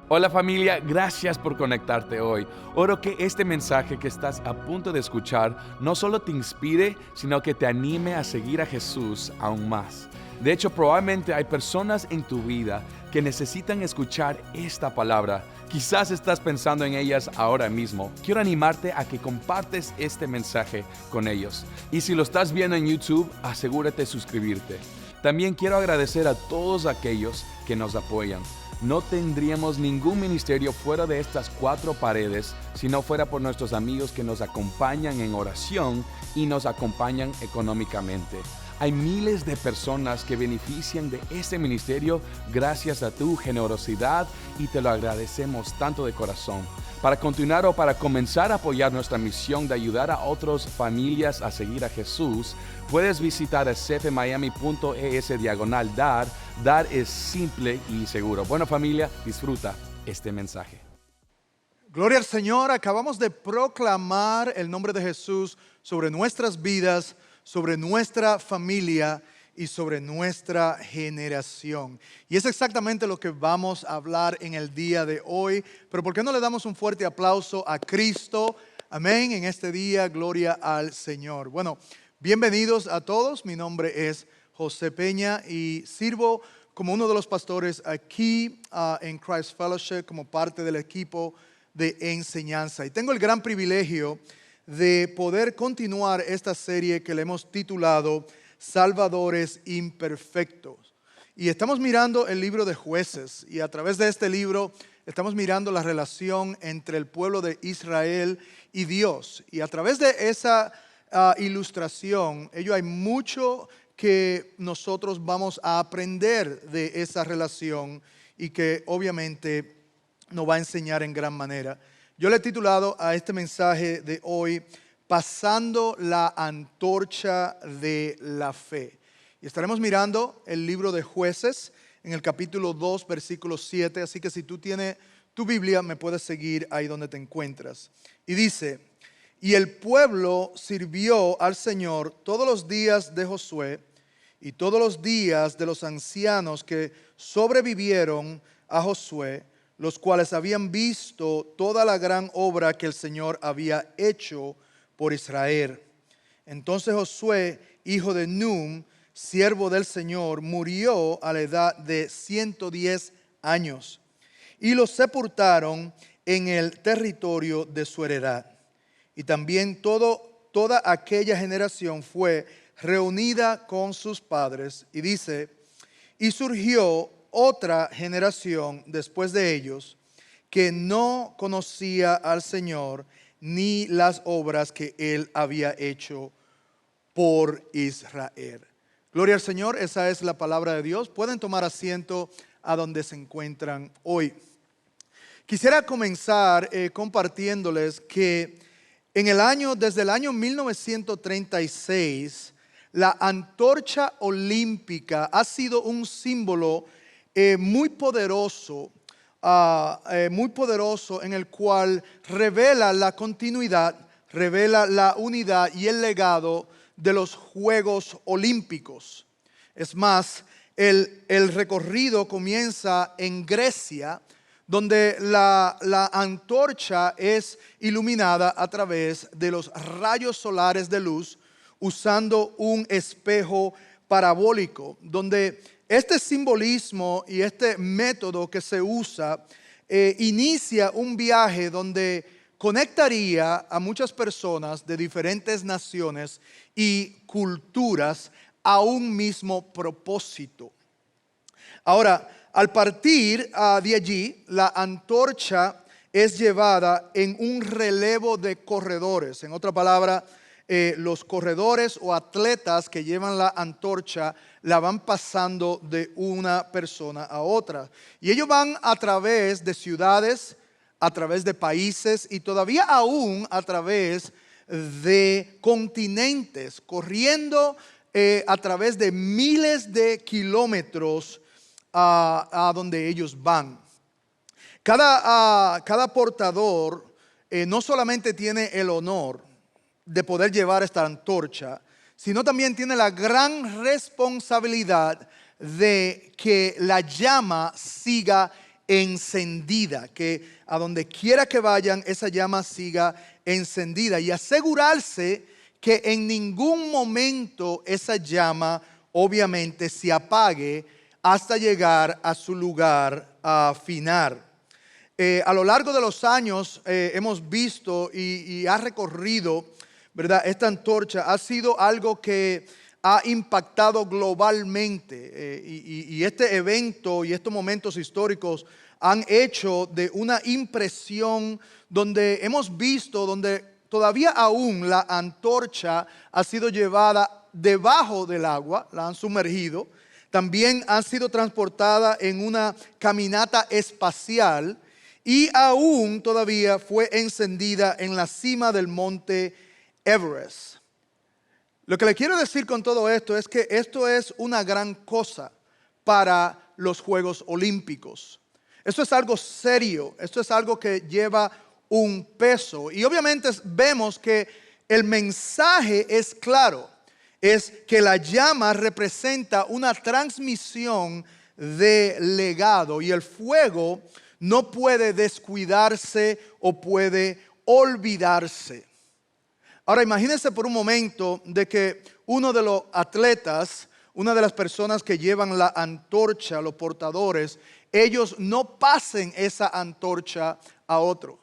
Hola familia, gracias por conectarte hoy. Oro que este mensaje que estás a punto de escuchar no solo te inspire, sino que te anime a seguir a Jesús aún más. De hecho, probablemente hay personas en tu vida que necesitan escuchar esta palabra. Quizás estás pensando en ellas ahora mismo. Quiero animarte a que compartes este mensaje con ellos. Y si lo estás viendo en YouTube, asegúrate de suscribirte. También quiero agradecer a todos aquellos que nos apoyan. No tendríamos ningún ministerio fuera de estas cuatro paredes si no fuera por nuestros amigos que nos acompañan en oración y nos acompañan económicamente. Hay miles de personas que benefician de este ministerio gracias a tu generosidad y te lo agradecemos tanto de corazón. Para continuar o para comenzar a apoyar nuestra misión de ayudar a otras familias a seguir a Jesús, puedes visitar cfmiami.es/dar. Dar es simple y seguro. Bueno familia, disfruta este mensaje. Gloria al Señor, acabamos de proclamar el nombre de Jesús sobre nuestras vidas, sobre nuestra familia y sobre nuestra generación. Y es exactamente lo que vamos a hablar en el día de hoy. Pero ¿por qué no le damos un fuerte aplauso a Cristo? Amén, en este día, gloria al Señor. Bueno, bienvenidos a todos, mi nombre es José Peña y sirvo como uno de los pastores aquí en Christ Fellowship, como parte del equipo de enseñanza. Y tengo el gran privilegio de poder continuar esta serie que le hemos titulado Salvadores Imperfectos. Y estamos mirando el libro de Jueces, y a través de este libro estamos mirando la relación entre el pueblo de Israel y Dios. Y a través de esa ilustración, hay mucho que nosotros vamos a aprender de esa relación y que obviamente nos va a enseñar en gran manera. Yo le he titulado a este mensaje de hoy, Pasando la antorcha de la fe. Y estaremos mirando el libro de Jueces en el capítulo 2, versículo 7. Así que si tú tienes tu Biblia, me puedes seguir ahí donde te encuentras. Y dice: y el pueblo sirvió al Señor todos los días de Josué y todos los días de los ancianos que sobrevivieron a Josué, los cuales habían visto toda la gran obra que el Señor había hecho por Israel. Entonces Josué, hijo de Num, siervo del Señor, murió a la edad de 110 años y lo sepultaron en el territorio de su heredad. Y también toda aquella generación fue reunida con sus padres. Y dice: y surgió otra generación después de ellos que no conocía al Señor ni las obras que Él había hecho por Israel. Gloria al Señor, esa es la palabra de Dios. Pueden tomar asiento a donde se encuentran hoy. Quisiera comenzar compartiéndoles que desde el año 1936, la antorcha olímpica ha sido un símbolo muy poderoso en el cual revela la continuidad, revela la unidad y el legado de los Juegos Olímpicos. Es más, el recorrido comienza en Grecia, donde la antorcha es iluminada a través de los rayos solares de luz usando un espejo parabólico, donde este simbolismo y este método que se usa inicia un viaje donde conectaría a muchas personas de diferentes naciones y culturas a un mismo propósito. Ahora, al partir de allí, la antorcha es llevada en un relevo de corredores. En otra palabra, los corredores o atletas que llevan la antorcha la van pasando de una persona a otra. Y ellos van a través de ciudades, a través de países y todavía aún a través de continentes, corriendo a través de miles de kilómetros a donde ellos van. Cada portador no solamente tiene el honor de poder llevar esta antorcha, sino también tiene la gran responsabilidad de que la llama siga encendida, que a donde quiera que vayan, esa llama siga encendida, y asegurarse que en ningún momento esa llama obviamente se apague hasta llegar a su lugar final. A lo largo de los años hemos visto y ha recorrido, ¿verdad? Esta antorcha ha sido algo que ha impactado globalmente, y este evento y estos momentos históricos han hecho de una impresión donde hemos visto, donde todavía aún la antorcha ha sido llevada debajo del agua, la han sumergido. También ha sido transportada en una caminata espacial y aún todavía fue encendida en la cima del monte Everest. Lo que le quiero decir con todo esto es que esto es una gran cosa para los Juegos Olímpicos. Esto es algo serio, esto es algo que lleva un peso. Y obviamente vemos que el mensaje es claro, es que la llama representa una transmisión de legado y el fuego no puede descuidarse o puede olvidarse. Ahora imagínense por un momento de que uno de los atletas, una de las personas que llevan la antorcha, los portadores, ellos no pasen esa antorcha a otro.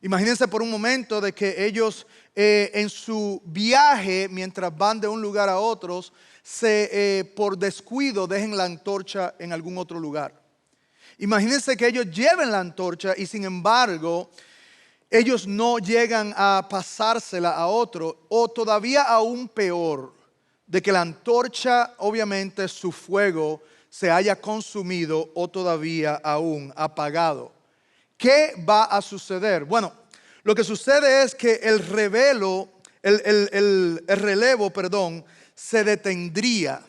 Imagínense por un momento de que ellos en su viaje, mientras van de un lugar a otro, por descuido dejen la antorcha en algún otro lugar. Imagínense que ellos lleven la antorcha y sin embargo ellos no llegan a pasársela a otro, o todavía aún peor, de que la antorcha, obviamente su fuego se haya consumido o todavía aún apagado. ¿Qué va a suceder? Bueno, lo que sucede es que el relevo, se detendría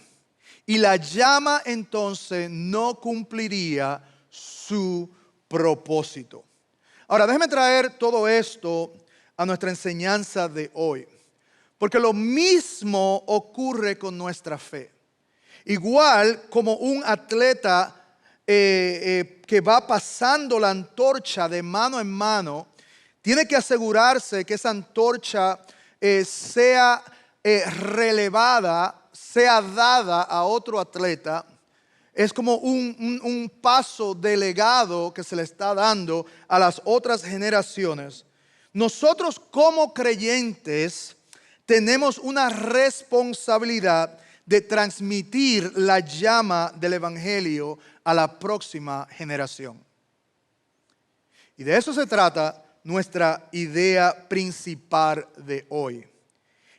y la llama entonces no cumpliría su propósito. Ahora, déjeme traer todo esto a nuestra enseñanza de hoy, porque lo mismo ocurre con nuestra fe. Igual como un atleta que va pasando la antorcha de mano en mano, tiene que asegurarse que esa antorcha sea relevada, sea dada a otro atleta. Es como un paso de legado que se le está dando a las otras generaciones. Nosotros como creyentes tenemos una responsabilidad de transmitir la llama del Evangelio a la próxima generación. Y de eso se trata nuestra idea principal de hoy.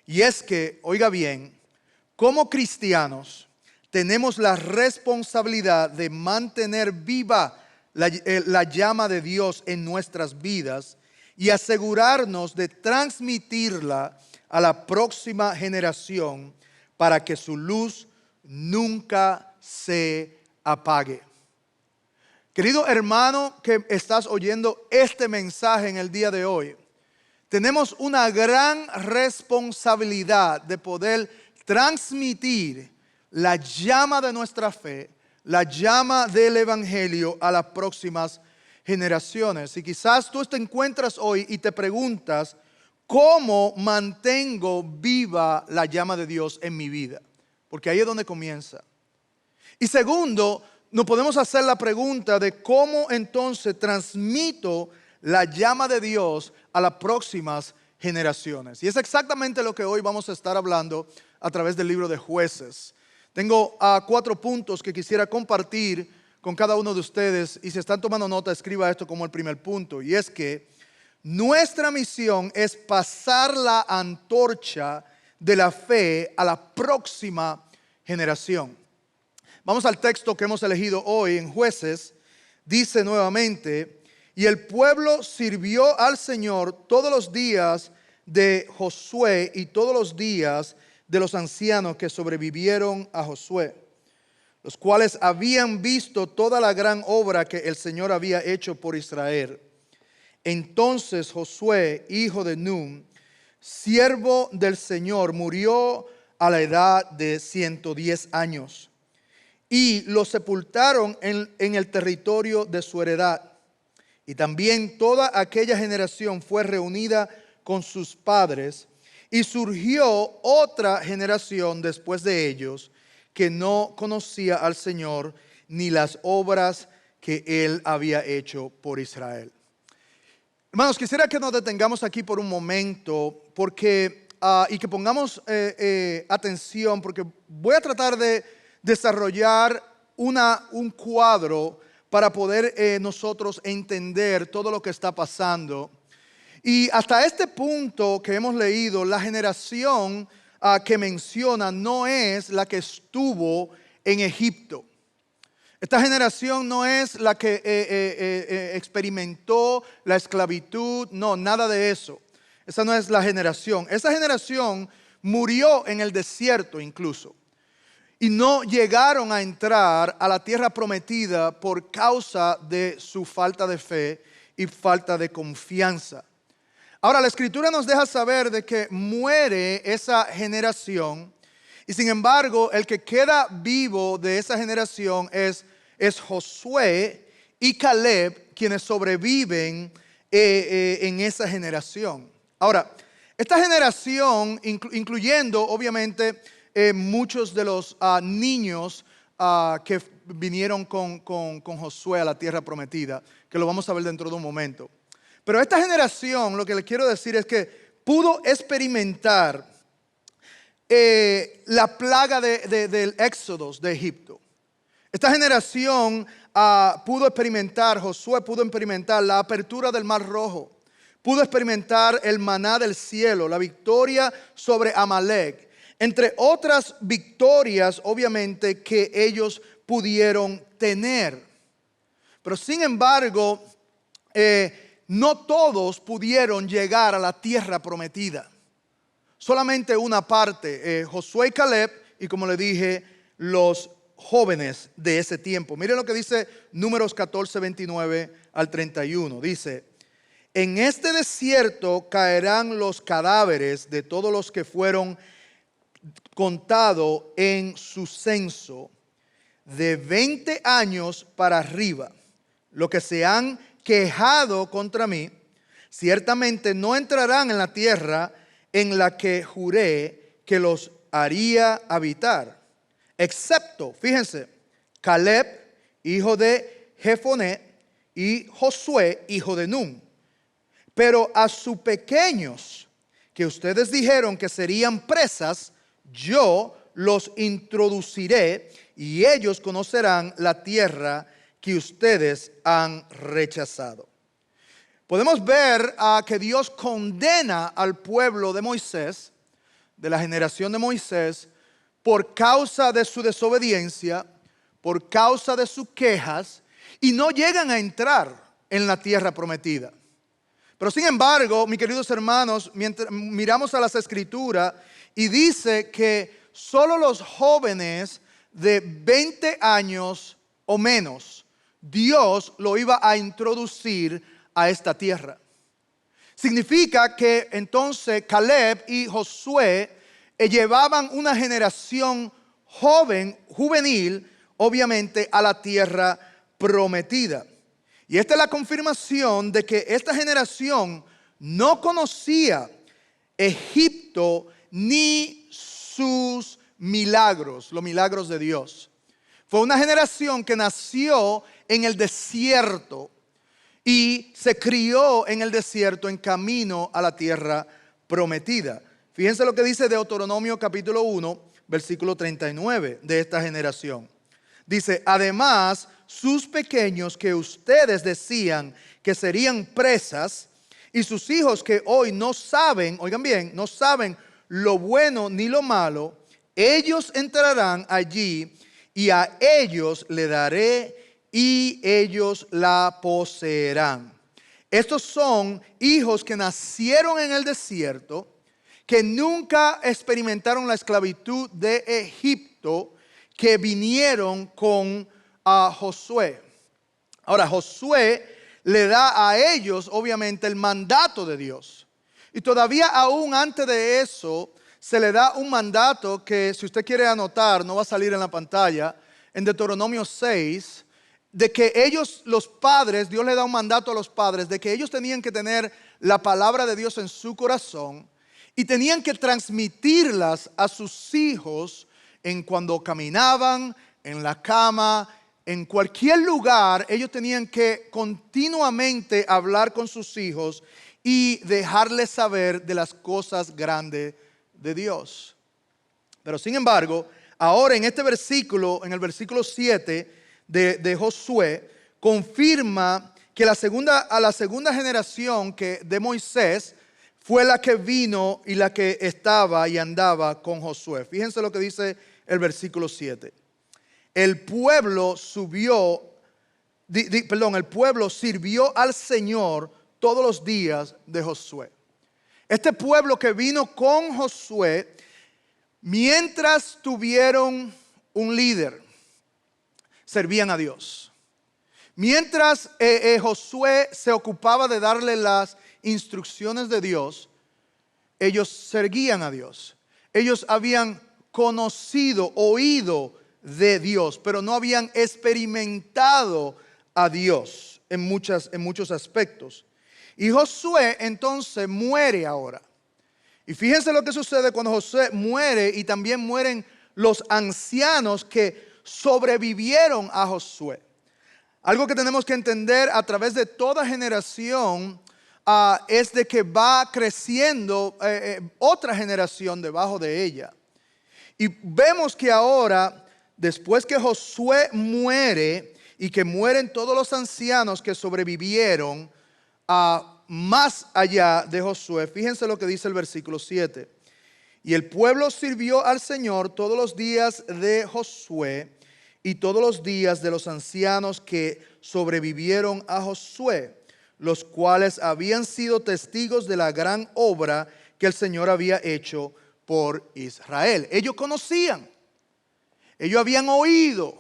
Y es que, oiga bien, como cristianos tenemos la responsabilidad de mantener viva la llama de Dios en nuestras vidas y asegurarnos de transmitirla a la próxima generación para que su luz nunca se apague. Querido hermano que estás oyendo este mensaje en el día de hoy, tenemos una gran responsabilidad de poder transmitir la llama de nuestra fe, la llama del Evangelio a las próximas generaciones. Y quizás tú te encuentras hoy y te preguntas, ¿cómo mantengo viva la llama de Dios en mi vida? Porque ahí es donde comienza. Y segundo, nos podemos hacer la pregunta de cómo entonces transmito la llama de Dios a las próximas generaciones. Y es exactamente lo que hoy vamos a estar hablando a través del libro de Jueces. Tengo 4 puntos que quisiera compartir con cada uno de ustedes, y si están tomando nota, escriba esto como el primer punto, y es que nuestra misión es pasar la antorcha de la fe a la próxima generación. Vamos al texto que hemos elegido hoy en Jueces. Dice nuevamente: y el pueblo sirvió al Señor todos los días de Josué y todos los días de los ancianos que sobrevivieron a Josué, los cuales habían visto toda la gran obra que el Señor había hecho por Israel. Entonces Josué, hijo de Nun, siervo del Señor, murió a la edad de 110 años. y lo sepultaron en el territorio de su heredad. Y también toda aquella generación fue reunida con sus padres, y surgió otra generación después de ellos que no conocía al Señor ni las obras que Él había hecho por Israel. Hermanos, quisiera que nos detengamos aquí por un momento porque, y que pongamos atención, porque voy a tratar de desarrollar un cuadro para poder nosotros entender todo lo que está pasando. Y hasta este punto que hemos leído, la generación que menciona no es la que estuvo en Egipto. Esta generación no es la que experimentó la esclavitud, no, nada de eso. Esa no es la generación. Esa generación murió en el desierto incluso. Y no llegaron a entrar a la tierra prometida por causa de su falta de fe y falta de confianza. Ahora, la Escritura nos deja saber de que muere esa generación. Y sin embargo, el que queda vivo de esa generación es Josué y Caleb, quienes sobreviven en esa generación. Ahora, esta generación, incluyendo obviamente muchos de los niños que vinieron con Josué a la tierra prometida, que lo vamos a ver dentro de un momento. Pero esta generación, lo que les quiero decir es que pudo experimentar la plaga del éxodo de Egipto. Esta generación pudo experimentar, Josué pudo experimentar la apertura del Mar Rojo, pudo experimentar el maná del cielo, la victoria sobre Amalek, entre otras victorias obviamente que ellos pudieron tener. Pero sin embargo, no todos pudieron llegar a la tierra prometida. Solamente una parte, Josué y Caleb, y como le dije, los jóvenes de ese tiempo. Miren lo que dice Números 14, 29 al 31. Dice: en este desierto caerán los cadáveres de todos los que fueron contados en su censo, de 20 años para arriba, los que se han quejado contra mí, ciertamente no entrarán en la tierra en la que juré que los haría habitar, excepto, fíjense, Caleb, hijo de Jefoné, y Josué, hijo de Nun. Pero a sus pequeños, que ustedes dijeron que serían presas, yo los introduciré y ellos conocerán la tierra que ustedes han rechazado. Podemos ver que Dios condena al pueblo de Moisés, de la generación de Moisés, por causa de su desobediencia, por causa de sus quejas, y no llegan a entrar en la tierra prometida. Pero sin embargo, mis queridos hermanos, mientras miramos a las Escrituras y dice que solo los jóvenes de 20 años o menos, Dios lo iba a introducir a esta tierra. Significa que entonces Caleb y Josué llevaban una generación juvenil, obviamente, a la tierra prometida. Y esta es la confirmación de que esta generación no conocía Egipto ni sus milagros, los milagros de Dios. Fue una generación que nació en el desierto y se crió en el desierto en camino a la tierra prometida. Fíjense lo que dice Deuteronomio capítulo 1, versículo 39 de esta generación. Dice: además, sus pequeños que ustedes decían que serían presas, y sus hijos que hoy no saben, oigan bien, no saben lo bueno ni lo malo, ellos entrarán allí y a ellos le daré y ellos la poseerán. Estos son hijos que nacieron en el desierto, que nunca experimentaron la esclavitud de Egipto, que vinieron con Josué. Ahora, Josué le da a ellos, obviamente, el mandato de Dios. Y todavía aún antes de eso, se le da un mandato que, si usted quiere anotar, no va a salir en la pantalla. en Deuteronomio 6, de que ellos, los padres, Dios le da un mandato a los padres, de que ellos tenían que tener la palabra de Dios en su corazón y tenían que transmitirlas a sus hijos en cuando caminaban, en la cama, en cualquier lugar. Ellos tenían que continuamente hablar con sus hijos y dejarles saber de las cosas grandes de Dios. Pero sin embargo, ahora en este versículo, en el versículo 7 de Josué, confirma que a la segunda generación de Moisés fue la que vino y la que estaba y andaba con Josué. Fíjense lo que dice el versículo 7. El pueblo el pueblo sirvió al Señor todos los días de Josué. Este pueblo que vino con Josué, mientras tuvieron un líder, servían a Dios. Mientras Josué se ocupaba de darle las instrucciones de Dios, ellos servían a Dios. Ellos habían conocido, oído de Dios, pero no habían experimentado a Dios en muchos aspectos. Y Josué entonces muere ahora. Y fíjense lo que sucede cuando Josué muere, y también mueren los ancianos que sobrevivieron a Josué. Algo que tenemos que entender a través de toda generación es de que va creciendo otra generación debajo de ella. Y vemos que ahora, después que Josué muere y que mueren todos los ancianos que sobrevivieron, más allá de Josué, fíjense lo que dice el versículo 7. Y el pueblo sirvió al Señor todos los días de Josué y todos los días de los ancianos que sobrevivieron a Josué, los cuales habían sido testigos de la gran obra que el Señor había hecho por Israel. Ellos conocían, ellos habían oído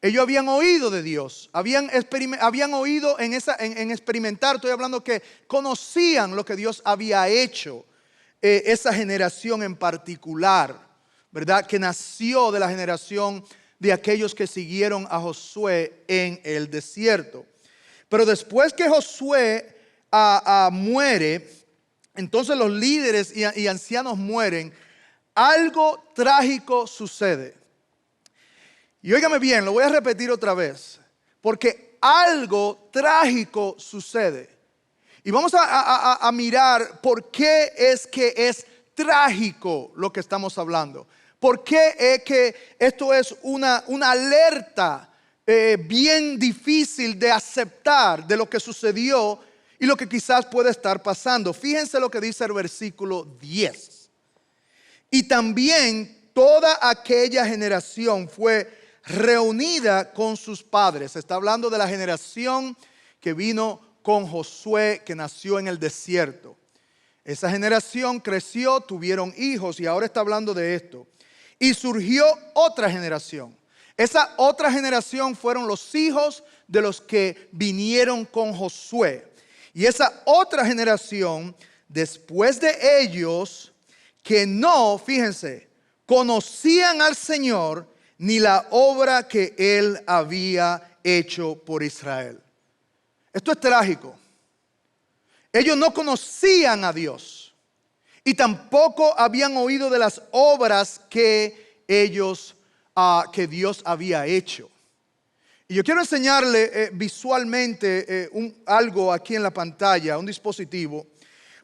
de Dios, habían oído en experimentar. Estoy hablando que conocían lo que Dios había hecho. Esa generación en particular, ¿verdad? Que nació de la generación de aquellos que siguieron a Josué en el desierto. Pero después que Josué muere, entonces los líderes y ancianos mueren, algo trágico sucede. Y óigame bien, lo voy a repetir otra vez, porque algo trágico sucede. Y vamos a mirar por qué es que es trágico lo que estamos hablando. ¿Por qué es que esto es una alerta bien difícil de aceptar de lo que sucedió y lo que quizás puede estar pasando? Fíjense lo que dice el versículo 10. Y también toda aquella generación fue reunida con sus padres. Está hablando de la generación que vino con Josué, que nació en el desierto. Esa generación creció, tuvieron hijos, y ahora está hablando de esto. Y surgió otra generación. Esa otra generación fueron los hijos de los que vinieron con Josué. Y esa otra generación, después de ellos, que no, fíjense, conocían al Señor ni la obra que Él había hecho por Israel. Esto es trágico. Ellos no conocían a Dios y tampoco habían oído de las obras que Dios había hecho. Y yo quiero enseñarle visualmente algo aquí en la pantalla, un dispositivo,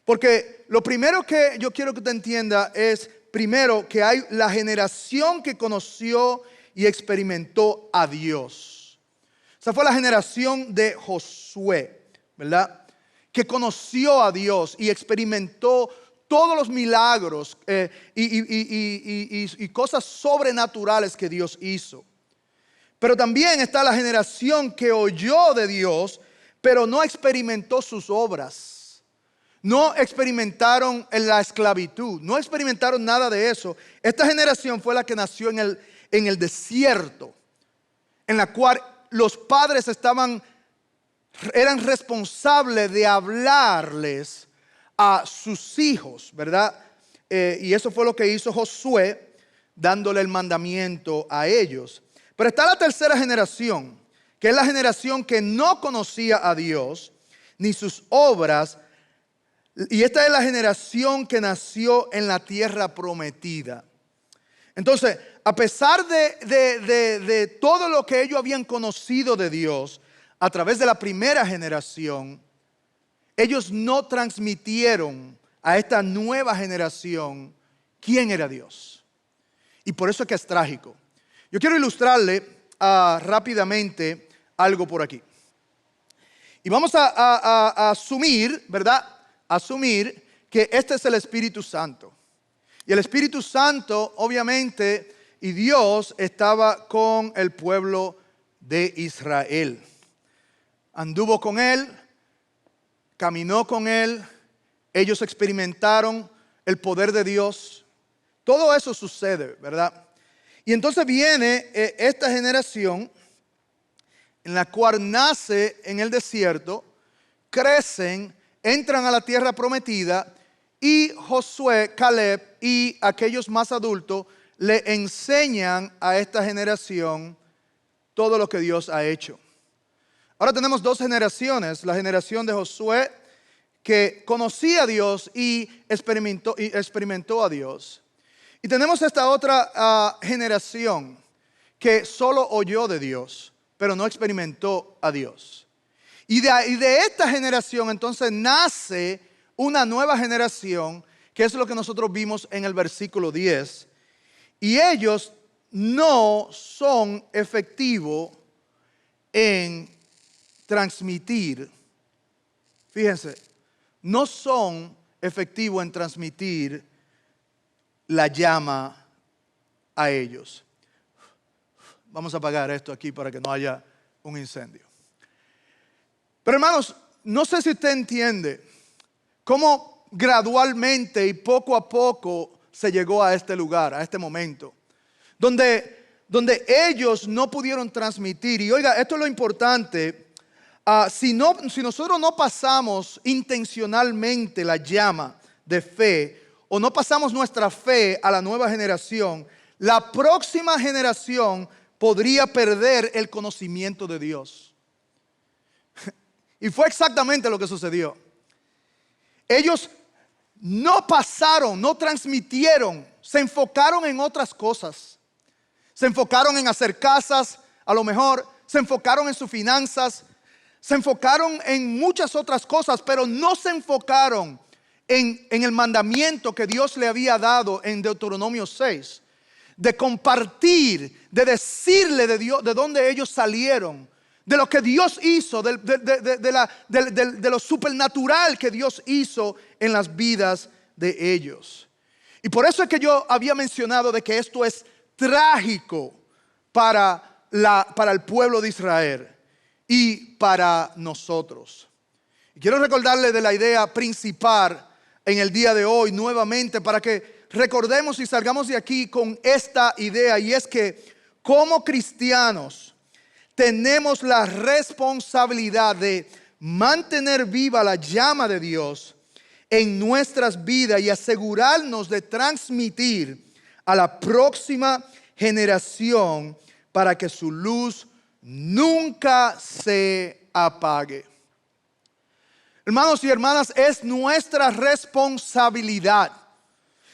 porque lo primero que yo quiero que usted entienda es, primero, que hay la generación que conoció y experimentó a Dios. Esa fue la generación de Josué, ¿verdad? Que conoció a Dios y experimentó todos los milagros y cosas sobrenaturales que Dios hizo. Pero también está la generación que oyó de Dios, pero no experimentó sus obras. No experimentaron la esclavitud, no experimentaron nada de eso. Esta generación fue la que nació en el desierto, en la cual los padres eran responsables de hablarles a sus hijos, ¿verdad? Y eso fue lo que hizo Josué, dándole el mandamiento a ellos. Pero está la tercera generación, que es la generación que no conocía a Dios ni sus obras. Y esta es la generación que nació en la tierra prometida. Entonces, a pesar de todo lo que ellos habían conocido de Dios a través de la primera generación, ellos no transmitieron a esta nueva generación quién era Dios. Y por eso es que es trágico. Yo quiero ilustrarle rápidamente algo por aquí. Y vamos a asumir, ¿verdad? Asumir que este es el Espíritu Santo. Y el Espíritu Santo, obviamente, y Dios estaba con el pueblo de Israel. Anduvo con él, caminó con él, ellos experimentaron el poder de Dios. Todo eso sucede, ¿verdad? Y entonces viene esta generación en la cual nace en el desierto, crecen, entran a la tierra prometida y Josué, Caleb y aquellos más adultos le enseñan a esta generación todo lo que Dios ha hecho. Ahora tenemos dos generaciones, la generación de Josué que conocía a Dios y experimentó a Dios. Y tenemos esta otra generación que solo oyó de Dios, pero no experimentó a Dios. Y de esta generación entonces nace una nueva generación, que es lo que nosotros vimos en el versículo 10. Y ellos no son efectivos en transmitir. Fíjense, no son efectivos en transmitir la llama a ellos. Vamos a apagar esto aquí para que no haya un incendio. Pero hermanos, no sé si usted entiende cómo gradualmente y poco a poco se llegó a este lugar, a este momento, donde ellos no pudieron transmitir. Y oiga, esto es lo importante. Si nosotros no pasamos intencionalmente la llama de fe, o no pasamos nuestra fe a la nueva generación, la próxima generación podría perder el conocimiento de Dios. Y fue exactamente lo que sucedió. Ellos no pasaron, no transmitieron, se enfocaron en otras cosas. Se enfocaron en hacer casas, a lo mejor, se enfocaron en sus finanzas, se enfocaron en muchas otras cosas, pero no se enfocaron en el mandamiento que Dios le había dado en Deuteronomio 6, de compartir, de decirle de Dios, de dónde ellos salieron, de lo que Dios hizo, de lo supernatural que Dios hizo en las vidas de ellos. Y por eso es que yo había mencionado de que esto es trágico para el pueblo de Israel y para nosotros. Y quiero recordarle de la idea principal en el día de hoy nuevamente, para que recordemos y salgamos de aquí con esta idea, y es que como cristianos tenemos la responsabilidad de mantener viva la llama de Dios en nuestras vidas y asegurarnos de transmitir a la próxima generación para que su luz nunca se apague. Hermanos y hermanas, es nuestra responsabilidad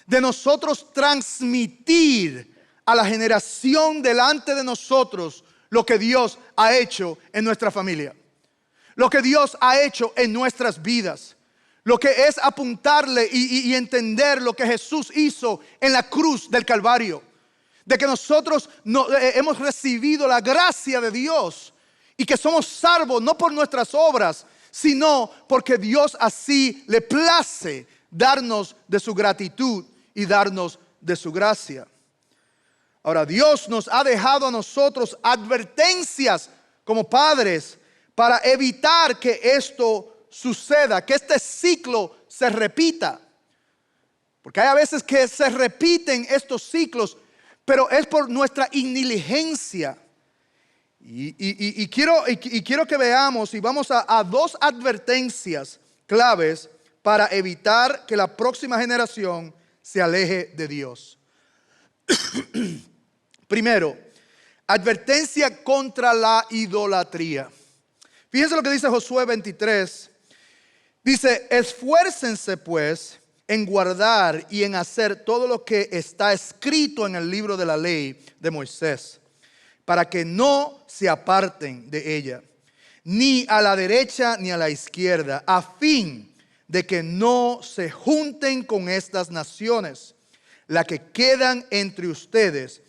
de nosotros transmitir a la generación delante de nosotros lo que Dios ha hecho en nuestra familia, lo que Dios ha hecho en nuestras vidas, lo que es apuntarle y entender lo que Jesús hizo en la cruz del Calvario, de que nosotros hemos recibido la gracia de Dios y que somos salvos no por nuestras obras, sino porque Dios así le place darnos de su gratitud y darnos de su gracia. Ahora, Dios nos ha dejado a nosotros advertencias como padres para evitar que esto suceda, que este ciclo se repita. Porque hay a veces que se repiten estos ciclos, pero es por nuestra indiligencia. Y quiero que veamos y vamos a dos advertencias claves para evitar que la próxima generación se aleje de Dios. Primero, Advertencia contra la idolatría. Fíjense lo que dice Josué 23. Dice, esfuércense pues en guardar y en hacer todo lo que está escrito en el libro de la ley de Moisés, para que no se aparten de ella, ni a la derecha ni a la izquierda, a fin de que no se junten con estas naciones, las que quedan entre ustedes.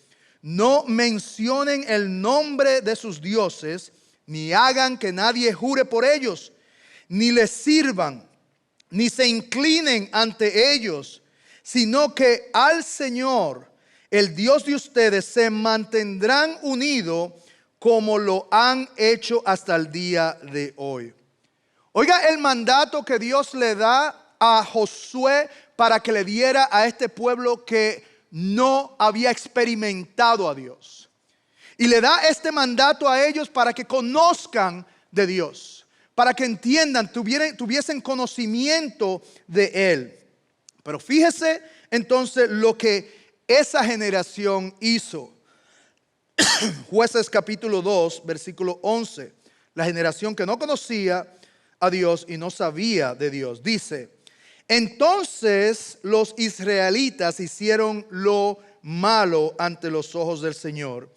No mencionen el nombre de sus dioses, ni hagan que nadie jure por ellos, ni les sirvan, ni se inclinen ante ellos, sino que al Señor, el Dios de ustedes, se mantendrán unidos como lo han hecho hasta el día de hoy. Oiga el mandato que Dios le da a Josué para que le diera a este pueblo que no había experimentado a Dios. Y le da este mandato a ellos para que conozcan de Dios, para que entiendan, tuviesen conocimiento de Él. Pero fíjese entonces lo que esa generación hizo. Jueces capítulo 2, versículo 11. La generación que no conocía a Dios y no sabía de Dios. Dice, entonces los israelitas hicieron lo malo ante los ojos del Señor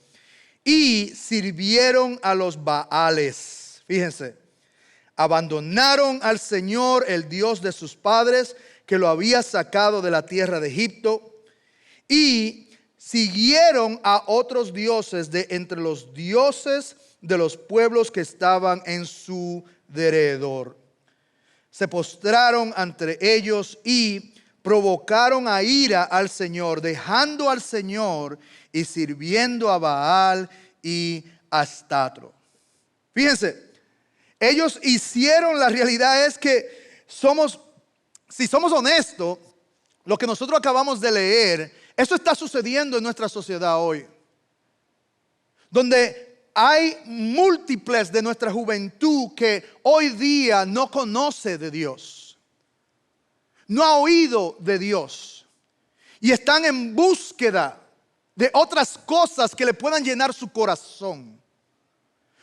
y sirvieron a los Baales. Fíjense, abandonaron al Señor, el Dios de sus padres, que lo había sacado de la tierra de Egipto, y siguieron a otros dioses de entre los dioses de los pueblos que estaban en su derredor. Se postraron ante ellos y provocaron a ira al Señor, dejando al Señor y sirviendo a Baal y a Astarte. Fíjense, ellos hicieron, la realidad es que si somos honestos, lo que nosotros acabamos de leer, eso está sucediendo en nuestra sociedad hoy, donde hay múltiples de nuestra juventud que hoy día no conoce de Dios, no ha oído de Dios y están en búsqueda de otras cosas que le puedan llenar su corazón,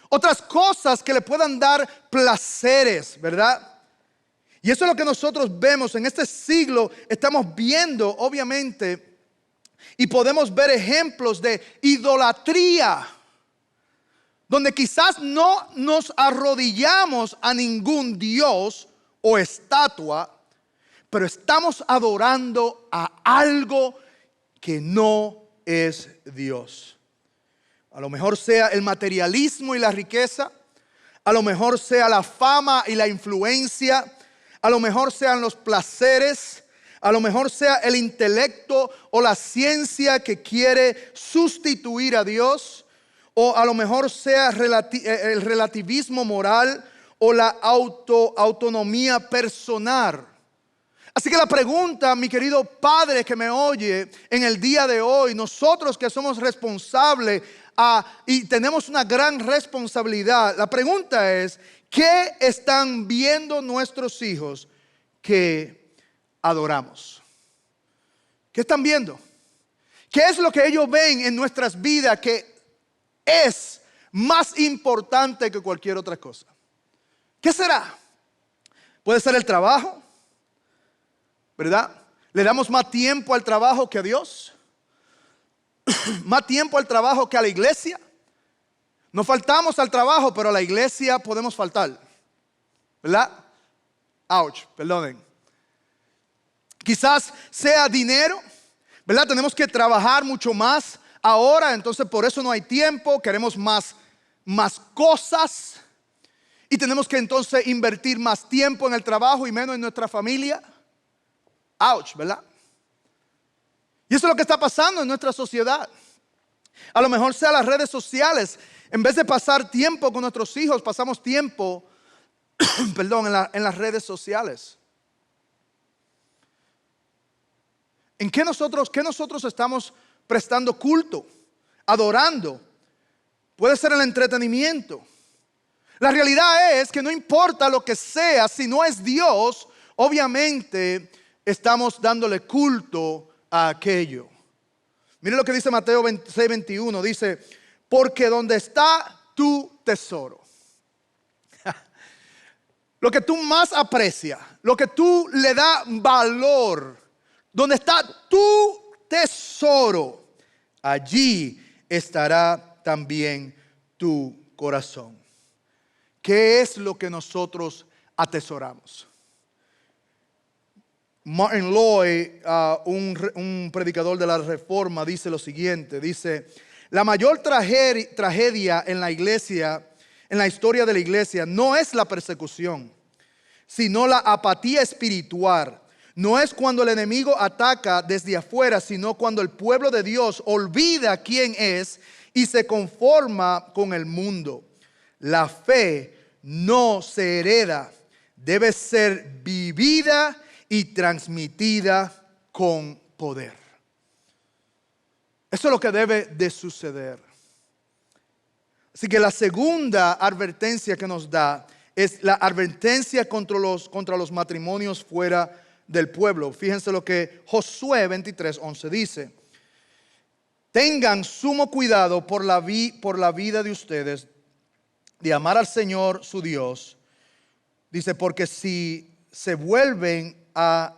otras cosas que le puedan dar placeres, ¿verdad? Y eso es lo que nosotros vemos en este siglo. Estamos viendo, obviamente, y podemos ver ejemplos de idolatría, donde quizás no nos arrodillamos a ningún dios o estatua, pero estamos adorando a algo que no es Dios. A lo mejor sea el materialismo y la riqueza, a lo mejor sea la fama y la influencia, a lo mejor sean los placeres, a lo mejor sea el intelecto o la ciencia que quiere sustituir a Dios, o a lo mejor sea el relativismo moral o la autonomía personal. Así que la pregunta, mi querido padre que me oye en el día de hoy, nosotros que somos responsables y tenemos una gran responsabilidad, la pregunta es, ¿qué están viendo nuestros hijos que adoramos? ¿Qué están viendo? ¿Qué es lo que ellos ven en nuestras vidas que es más importante que cualquier otra cosa? ¿Qué será? Puede ser el trabajo, ¿verdad? ¿Le damos más tiempo al trabajo que a Dios? ¿Más tiempo al trabajo que a la iglesia? No faltamos al trabajo, pero a la iglesia podemos faltar, ¿verdad? Ouch, perdonen. Quizás sea dinero, ¿verdad? Tenemos que trabajar mucho más ahora, entonces por eso no hay tiempo, queremos más cosas y tenemos que entonces invertir más tiempo en el trabajo y menos en nuestra familia. Ouch, ¿verdad? Y eso es lo que está pasando en nuestra sociedad. A lo mejor sea las redes sociales. En vez de pasar tiempo con nuestros hijos, pasamos tiempo en las redes sociales. ¿En qué nosotros estamos prestando culto, adorando? Puede ser el entretenimiento. La realidad es que no importa lo que sea, si no es Dios, obviamente estamos dándole culto a aquello. Mire lo que dice Mateo 6:21, dice, porque donde está tu tesoro, lo que tú más aprecias, lo que tú le das valor, donde está tu tesoro, allí estará también tu corazón. ¿Qué es lo que nosotros atesoramos? Martin Lloyd, un predicador de la Reforma, dice lo siguiente, dice: la mayor tragedia en la iglesia, en la historia de la iglesia, no es la persecución, sino la apatía espiritual. No es cuando el enemigo ataca desde afuera, sino cuando el pueblo de Dios olvida quién es y se conforma con el mundo. La fe no se hereda, debe ser vivida y transmitida con poder. Eso es lo que debe de suceder. Así que la segunda advertencia que nos da es la advertencia contra los matrimonios fuera del pueblo. Fíjense lo que Josué 23:11 dice: tengan sumo cuidado por la vida de ustedes, de amar al Señor su Dios. Dice, porque si se vuelven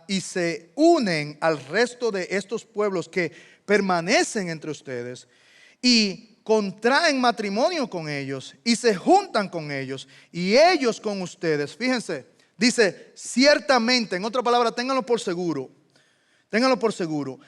y se unen al resto de estos pueblos que permanecen entre ustedes y contraen matrimonio con ellos y se juntan con ellos y ellos con ustedes, fíjense, dice, ciertamente, en otra palabra, ténganlo por seguro,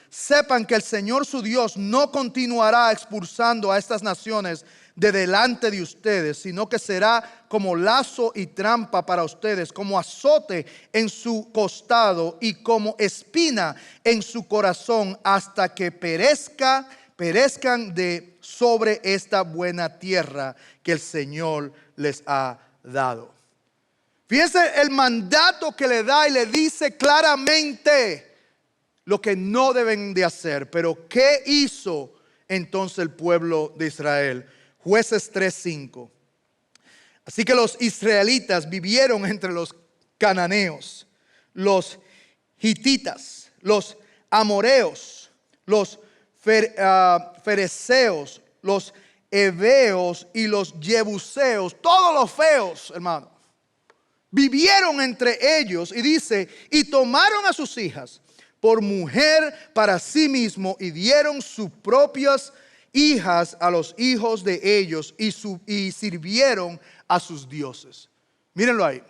sepan que el Señor su Dios no continuará expulsando a estas naciones de delante de ustedes, sino que será como lazo y trampa para ustedes, como azote en su costado y como espina en su corazón, hasta que perezcan de sobre esta buena tierra que el Señor les ha dado. Fíjense el mandato que le da y le dice claramente lo que no deben de hacer. Pero ¿qué hizo entonces el pueblo de Israel? Jueces 3:5. Así que los israelitas vivieron entre los cananeos, los hititas, los amoreos, los fereceos, los heveos y los jebuseos, todos los feos, hermano. Vivieron entre ellos, y dice, y tomaron a sus hijas por mujer para sí mismo y dieron sus propias hijas a los hijos de ellos y sirvieron a sus dioses. Mírenlo ahí.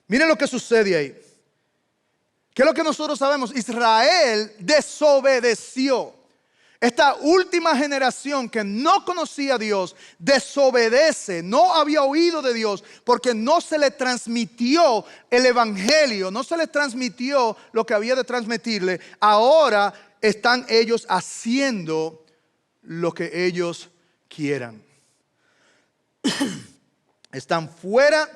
Miren lo que sucede ahí. ¿Qué es lo que nosotros sabemos? Israel desobedeció. Esta última generación que no conocía a Dios desobedece, no había oído de Dios porque no se le transmitió el evangelio, no se le transmitió lo que había de transmitirle. Ahora están ellos haciendo lo que ellos quieran. Están fuera,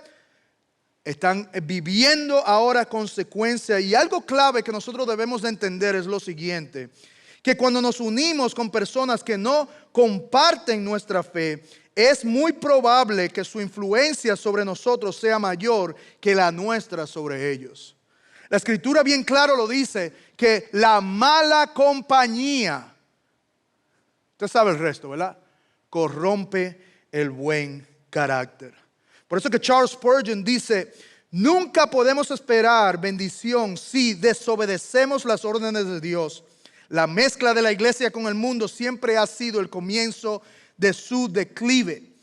están viviendo ahora consecuencias. Y algo clave que nosotros debemos de entender es lo siguiente: que cuando nos unimos con personas que no comparten nuestra fe, es muy probable que su influencia sobre nosotros sea mayor que la nuestra sobre ellos. La Escritura bien claro lo dice, que la mala compañía, usted sabe el resto, ¿verdad?, corrompe el buen carácter. Por eso que Charles Spurgeon dice: nunca podemos esperar bendición si desobedecemos las órdenes de Dios. La mezcla de la iglesia con el mundo siempre ha sido el comienzo de su declive.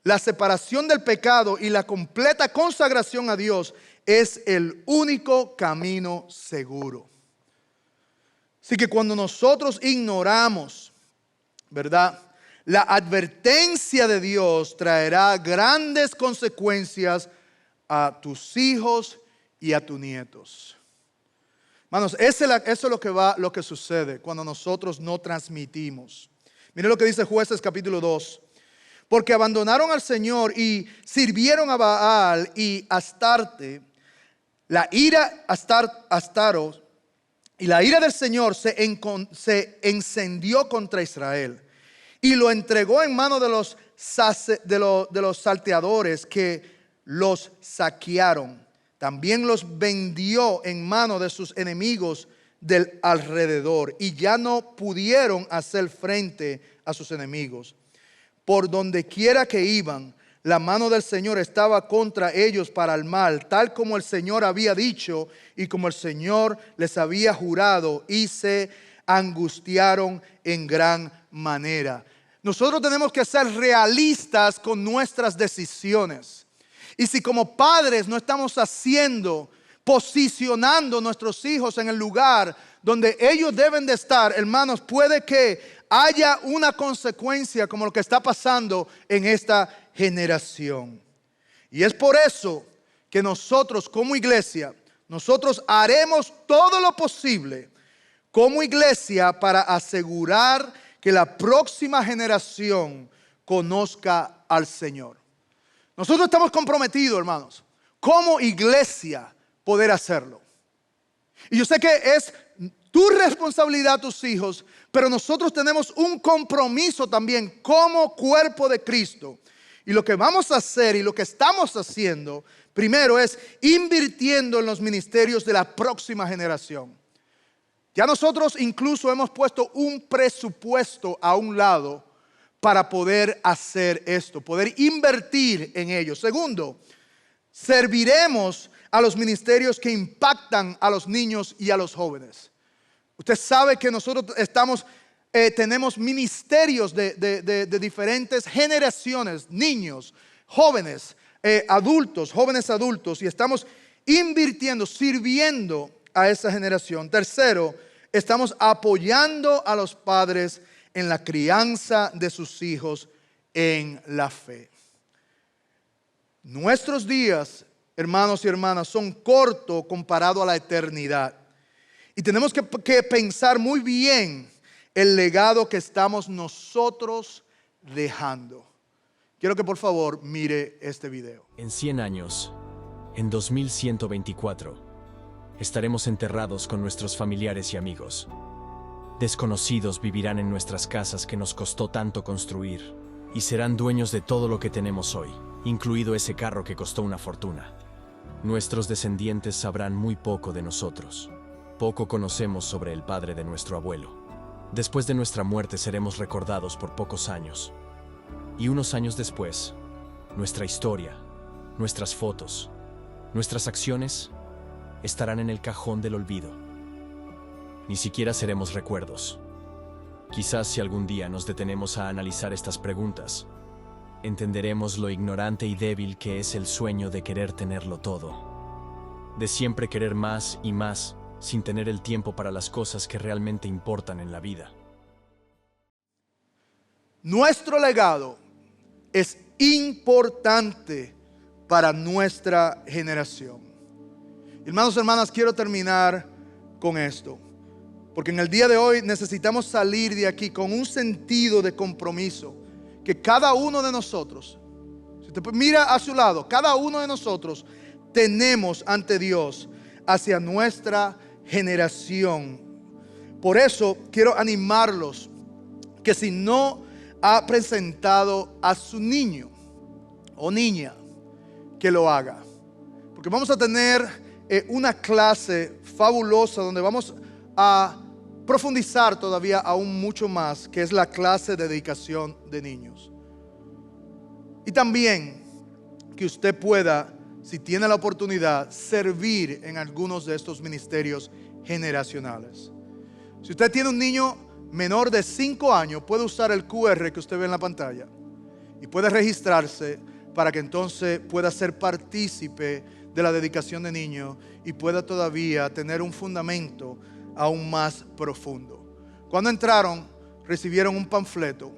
La separación del pecado y la completa consagración a Dios es el único camino seguro. Así que cuando nosotros ignoramos, ¿verdad?, la advertencia de Dios, traerá grandes consecuencias a tus hijos y a tus nietos. Hermanos, eso es lo que sucede cuando nosotros no transmitimos. Miren lo que dice Jueces capítulo 2. Porque abandonaron al Señor y sirvieron a Baal y Astarte, la ira Astaros, y la ira del Señor se encendió contra Israel y lo entregó en manos de los salteadores que los saquearon. También los vendió en manos de sus enemigos del alrededor y ya no pudieron hacer frente a sus enemigos. por donde quiera que iban, la mano del Señor estaba contra ellos para el mal, tal como el Señor había dicho y como el Señor les había jurado, y se angustiaron en gran manera. Nosotros tenemos que ser realistas con nuestras decisiones. Y si como padres no estamos posicionando a nuestros hijos en el lugar donde ellos deben de estar, hermanos, puede que haya una consecuencia como lo que está pasando en esta generación. Y es por eso que nosotros como iglesia, nosotros haremos todo lo posible como iglesia para asegurar que la próxima generación conozca al Señor. Nosotros estamos comprometidos, hermanos, como iglesia poder hacerlo. Y yo sé que es tu responsabilidad, tus hijos, pero nosotros tenemos un compromiso también como cuerpo de Cristo. Y lo que vamos a hacer y lo que estamos haciendo, primero es invirtiendo en los ministerios de la próxima generación. Ya nosotros incluso hemos puesto un presupuesto a un lado para poder hacer esto, poder invertir en ellos. Segundo, serviremos a los ministerios que impactan a los niños y a los jóvenes. Usted sabe que nosotros tenemos ministerios de diferentes generaciones, niños, jóvenes, jóvenes adultos, y estamos invirtiendo, sirviendo a esa generación. Tercero, estamos apoyando a los padres en la crianza de sus hijos en la fe. Nuestros días, hermanos y hermanas, son cortos comparado a la eternidad. Y tenemos que pensar muy bien el legado que estamos nosotros dejando. Quiero que por favor mire este video. En 100 años, en 2124, estaremos enterrados con nuestros familiares y amigos. Desconocidos vivirán en nuestras casas que nos costó tanto construir y serán dueños de todo lo que tenemos hoy, incluido ese carro que costó una fortuna. Nuestros descendientes sabrán muy poco de nosotros. Poco conocemos sobre el padre de nuestro abuelo. Después de nuestra muerte seremos recordados por pocos años. Y unos años después, nuestra historia, nuestras fotos, nuestras acciones estarán en el cajón del olvido. Ni siquiera seremos recuerdos. Quizás si algún día nos detenemos a analizar estas preguntas, entenderemos lo ignorante y débil que es el sueño de querer tenerlo todo. De siempre querer más y más, sin tener el tiempo para las cosas que realmente importan en la vida. Nuestro legado es importante para nuestra generación. Hermanos y hermanas, quiero terminar con esto, porque en el día de hoy necesitamos salir de aquí con un sentido de compromiso que cada uno de nosotros, si usted mira a su lado, cada uno de nosotros tenemos ante Dios hacia nuestra generación. Por eso quiero animarlos que si no ha presentado a su niño o niña, que lo haga, porque vamos a tener una clase fabulosa donde vamos a profundizar todavía aún mucho más, que es la clase de dedicación de niños. Y también que usted pueda, si tiene la oportunidad, servir en algunos de estos ministerios generacionales. Si usted tiene un niño menor de 5 años, puede usar el QR que usted ve en la pantalla y puede registrarse para que entonces pueda ser partícipe de la dedicación de niños y pueda todavía tener un fundamento aún más profundo. Cuando entraron, recibieron un panfleto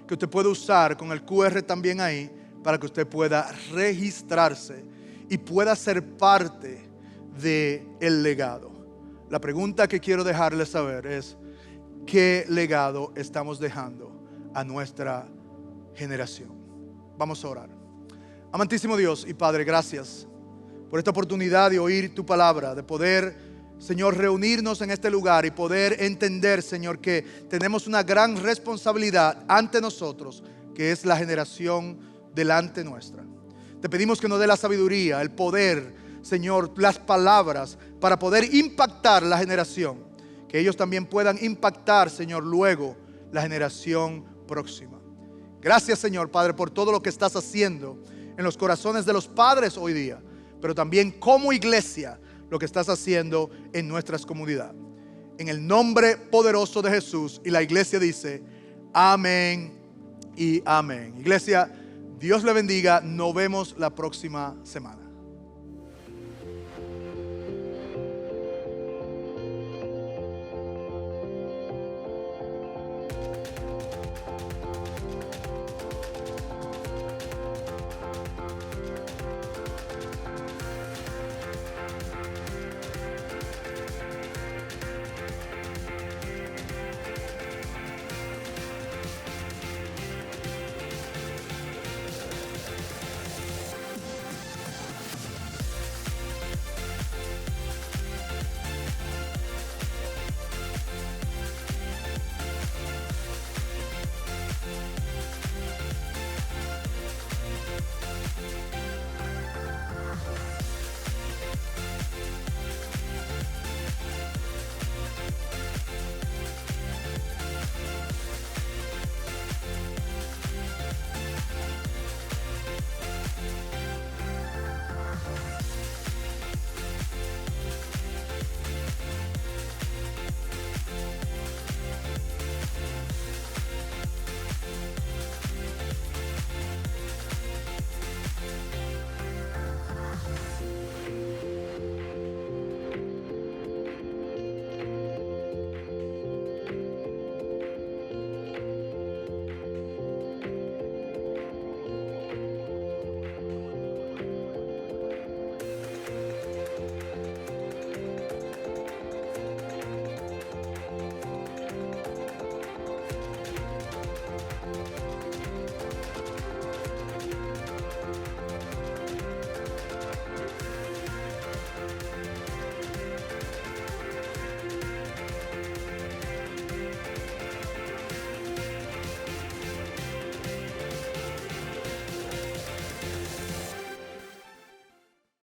que usted puede usar con el QR también ahí, para que usted pueda registrarse y pueda ser parte del legado. La pregunta que quiero dejarles saber es: ¿qué legado estamos dejando a nuestra generación? Vamos a orar. Amantísimo Dios y Padre, gracias por esta oportunidad de oír tu palabra, de poder, Señor, reunirnos en este lugar y poder entender, Señor, que tenemos una gran responsabilidad ante nosotros, que es la generación delante nuestra. Te pedimos que nos dé la sabiduría, el poder, Señor, las palabras para poder impactar la generación, que ellos también puedan impactar, Señor, luego la generación próxima. Gracias, Señor, Padre, por todo lo que estás haciendo en los corazones de los padres hoy día, pero también como iglesia, lo que estás haciendo en nuestras comunidades. En el nombre poderoso de Jesús, y la iglesia dice, amén y amén. Iglesia, Dios le bendiga. Nos vemos la próxima semana.